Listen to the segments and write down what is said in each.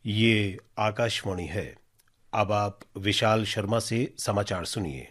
ये आकाशवाणी है। अब आप विशाल शर्मा से समाचार सुनिए।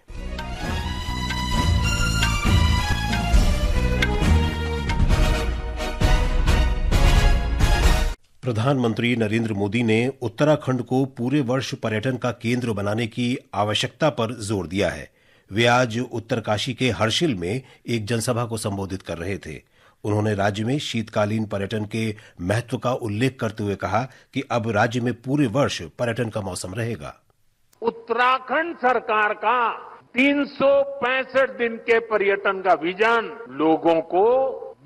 प्रधानमंत्री नरेंद्र मोदी ने उत्तराखंड को पूरे वर्ष पर्यटन का केंद्र बनाने की आवश्यकता पर जोर दिया है। वे आज उत्तरकाशी के हर्षिल में एक जनसभा को संबोधित कर रहे थे। उन्होंने राज्य में शीतकालीन पर्यटन के महत्व का उल्लेख करते हुए कहा कि अब राज्य में पूरे वर्ष पर्यटन का मौसम रहेगा। उत्तराखंड सरकार का 365 दिन के पर्यटन का विजन लोगों को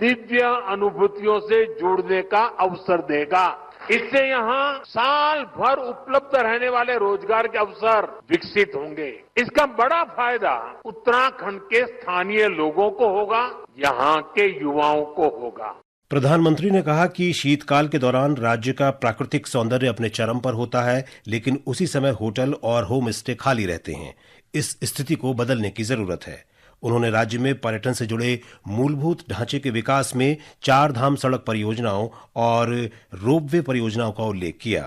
दिव्य अनुभूतियों से जुड़ने का अवसर देगा। इससे यहाँ साल भर उपलब्ध रहने वाले रोजगार के अवसर विकसित होंगे। इसका बड़ा फायदा उत्तराखंड के स्थानीय लोगों को होगा, यहाँ के युवाओं को होगा। प्रधानमंत्री ने कहा कि शीतकाल के दौरान राज्य का प्राकृतिक सौंदर्य अपने चरम पर होता है, लेकिन उसी समय होटल और होम स्टे खाली रहते हैं। इस स्थिति को बदलने की जरूरत है। उन्होंने राज्य में पर्यटन से जुड़े मूलभूत ढांचे के विकास में 4 धाम सड़क परियोजनाओं और रोपवे परियोजनाओं का उल्लेख किया।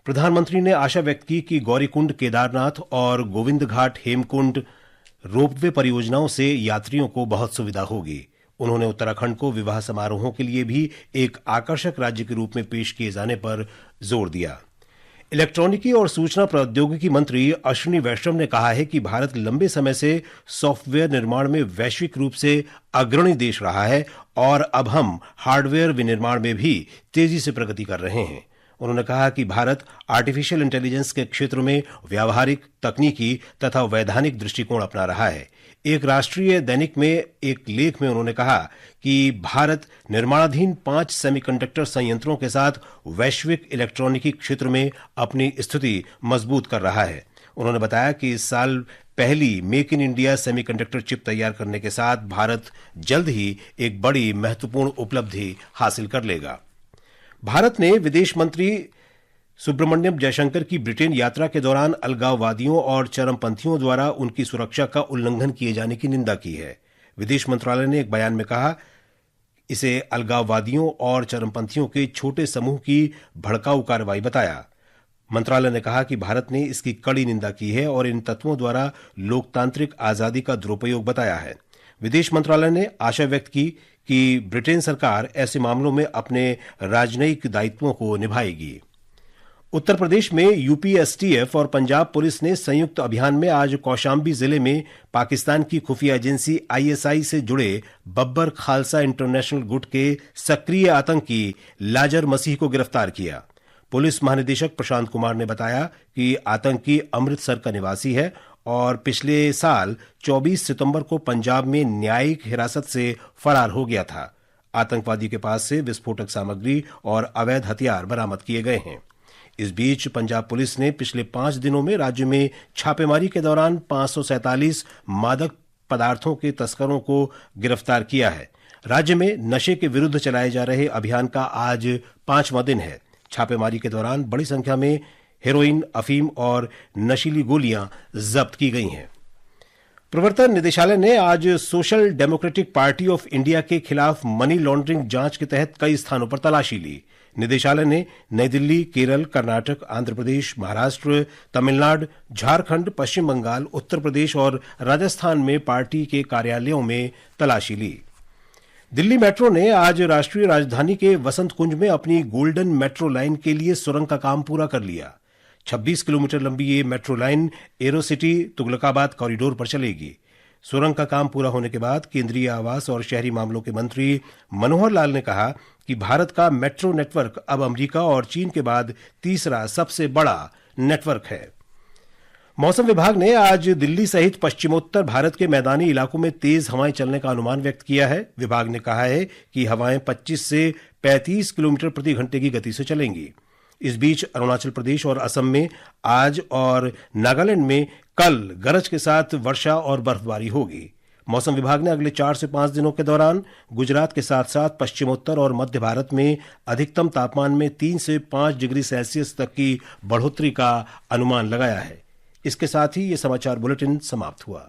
प्रधानमंत्री ने आशा व्यक्त की कि गौरीकुंड, केदारनाथ और गोविंद घाट हेमकुंड रोपवे परियोजनाओं से यात्रियों को बहुत सुविधा होगी। उन्होंने उत्तराखंड को विवाह समारोहों के लिए भी एक आकर्षक राज्य के रूप में पेश किए जाने पर जोर दिया। इलेक्ट्रॉनिकी और सूचना प्रौद्योगिकी मंत्री अश्विनी वैष्णव ने कहा है कि भारत लंबे समय से सॉफ्टवेयर निर्माण में वैश्विक रूप से अग्रणी देश रहा है और अब हम हार्डवेयर विनिर्माण में भी तेजी से प्रगति कर रहे हैं। उन्होंने कहा कि भारत आर्टिफिशियल इंटेलिजेंस के क्षेत्र में व्यावहारिक, तकनीकी तथा वैधानिक दृष्टिकोण अपना रहा है। एक राष्ट्रीय दैनिक में एक लेख में उन्होंने कहा कि भारत निर्माणाधीन 5 सेमीकंडक्टर संयंत्रों के साथ वैश्विक इलेक्ट्रॉनिकी क्षेत्र में अपनी स्थिति मजबूत कर रहा है। उन्होंने बताया कि इस साल पहली make in India semiconductor chip तैयार करने के साथ भारत जल्द ही एक बड़ी महत्वपूर्ण उपलब्धि हासिल कर लेगा। भारत ने विदेश मंत्री सुब्रमण्यम जयशंकर की ब्रिटेन यात्रा के दौरान अलगाववादियों और चरमपंथियों द्वारा उनकी सुरक्षा का उल्लंघन किए जाने की निंदा की है। विदेश मंत्रालय ने एक बयान में कहा, इसे अलगाववादियों और चरमपंथियों के छोटे समूह की भड़काऊ कार्रवाई बताया। मंत्रालय ने कहा कि भारत ने इसकी कड़ी निंदा की है और इन तत्वों द्वारा लोकतांत्रिक आजादी का दुरुपयोग बताया है। विदेश मंत्रालय ने आशा व्यक्त की कि ब्रिटेन सरकार ऐसे मामलों में अपने राजनयिक दायित्वों को निभाएगी। उत्तर प्रदेश में यूपी एसटीएफ और पंजाब पुलिस ने संयुक्त अभियान में आज कौशाम्बी जिले में पाकिस्तान की खुफिया एजेंसी आईएसआई से जुड़े बब्बर खालसा इंटरनेशनल गुट के सक्रिय आतंकी लाजर मसीह को गिरफ्तार किया। पुलिस महानिदेशक प्रशांत कुमार ने बताया कि आतंकी अमृतसर का निवासी है और पिछले साल 24 सितंबर को पंजाब में न्यायिक हिरासत से फरार हो गया था। आतंकवादी के पास से विस्फोटक सामग्री और अवैध हथियार बरामद किए गए हैं। इस बीच पंजाब पुलिस ने पिछले 5 दिनों में राज्य में छापेमारी के दौरान 547 मादक पदार्थों के तस्करों को गिरफ्तार किया है। राज्य में नशे के विरुद्ध चलाए जा रहे अभियान का आज 5वां दिन है। छापेमारी के दौरान बड़ी संख्या में हेरोइन, अफीम और नशीली गोलियां जब्त की गई हैं। प्रवर्तन निदेशालय ने आज social democratic party of India के खिलाफ मनी लॉन्ड्रिंग जांच के तहत कई स्थानों पर तलाशी ली। निदेशालय ने नई दिल्ली, केरल, कर्नाटक, आंध्र प्रदेश, महाराष्ट्र, तमिलनाडु, झारखंड, पश्चिम बंगाल, उत्तर प्रदेश और राजस्थान में पार्टी के कार्यालयों में तलाशी ली। दिल्ली मेट्रो ने आज राष्ट्रीय राजधानी के वसंत कुंज में अपनी गोल्डन मेट्रो लाइन के लिए सुरंग का काम पूरा कर लिया। 26 किलोमीटर लंबी ये metro line Aerocity Tughlakabad corridor पर चलेगी। सुरंग का काम पूरा होने के बाद केंद्रीय आवास और शहरी मामलों के मंत्री मनोहर लाल ने कहा कि भारत का मेट्रो नेटवर्क अब अमेरिका और चीन के बाद तीसरा सबसे बड़ा नेटवर्क है। मौसम विभाग ने आज दिल्ली सहित पश्चिमोत्तर भारत के मैदानी इलाकों में तेज हवाएं चलने का अनुमान व्यक्त किया है। विभाग ने कहा है कि हवाएं 25 से 35 किलोमीटर प्रति घंटे की गति से चलेंगी। इस बीच अरुणाचल प्रदेश और असम में आज और नागालैंड में कल गरज के साथ वर्षा और बर्फबारी होगी। मौसम विभाग ने अगले 4 से 5 दिनों के दौरान गुजरात के साथ साथ पश्चिमोत्तर और मध्य भारत में अधिकतम तापमान में 3 से 5 डिग्री सेल्सियस तक की बढ़ोतरी का अनुमान लगाया है। इसके साथ ही ये समाचार बुलेटिन समाप्त हुआ।